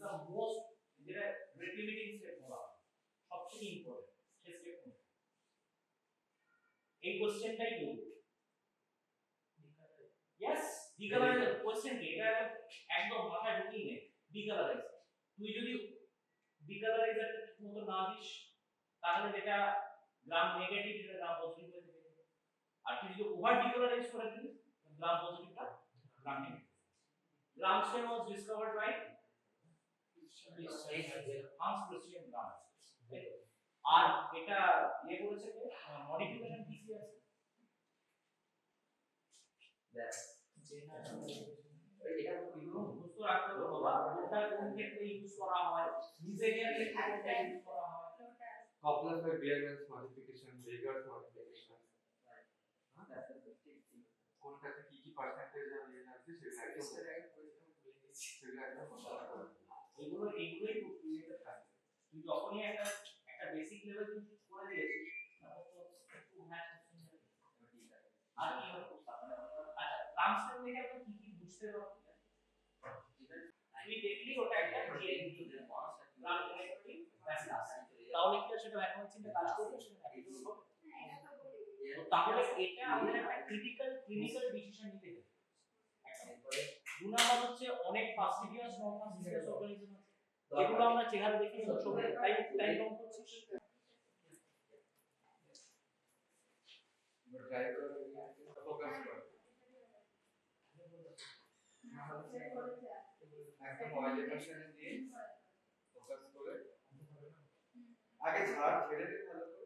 The most যেটা rate limiting step বলা হয় সবচেয়ে ইম্পর্টেন্ট সেই স্টেপ কোনটা এই কোশ্চেনটাই করব यस ডিকালারাইজ কোশ্চেন কি এটা একদম মাথায় ঢুকিয়ে নে ডিকালারাইজ তুই যদি ডিকালারাইজার মতো না দিস তাহলে যেটা গ্রাম নেগেটিভ যেটা গ্রাম পজিটিভ হয়ে যাবে আর তুই যদি ওভার ডিকালারাইজ করে দিস গ্রাম পজিটিভটা gram negative gram stain was discovered by Hans Christian Gram আর এটা ইয়ে করেছে কে মডিফিকেশন কিসি আছে দ্যাটস এটা বুঝতে রাখতে হবে বাবা কোনটা কোন ক্ষেত্রে ইউজ করা হয় নিজেকে কোনটা ইউজ করা হয় coupled by Beerman's modification, Vegar's modification. কোনটাতে কি কি পার্সেন্টেজ আমি জানছি সেটা একদম এগুলোই রিলেটেড থাকে তুই যখনই একটা বেসিক লেভেল তুই করে দিয়েছিস তারপর তো একটু হ্যাঁ আর কি হবে আচ্ছা ট্রান্সফার থেকে আপনি কি কি বুঝতে পারবেন তুই দেখলি ওটা একটা জিএনপি গ্রাম ইলেকট্রিক ব্যাসিলাস তাহলে কি সেটা ভ্যাকুয়ামচিনটা কাজ করবে সেটা অ্যাক্টিভ হবে তাহলে এটা আমাদের একটা ক্রিটিক্যাল ক্লিনিক্যাল ডিসিশন নিতে হবে দু নাম্বার হচ্ছে অনেক ফাস্টিডিয়াস নন ফাস্টিডিয়াস অর্গানিজম আছে যেগুলো আমরা চেহারা দেখি সব টাইম কম করছিস ট্রাই করে ফোকাস কর একটা মডিফিকেশন দিয়ে ফোকাস করে আগে ঝাড় ছেড়ে দে ভালো করে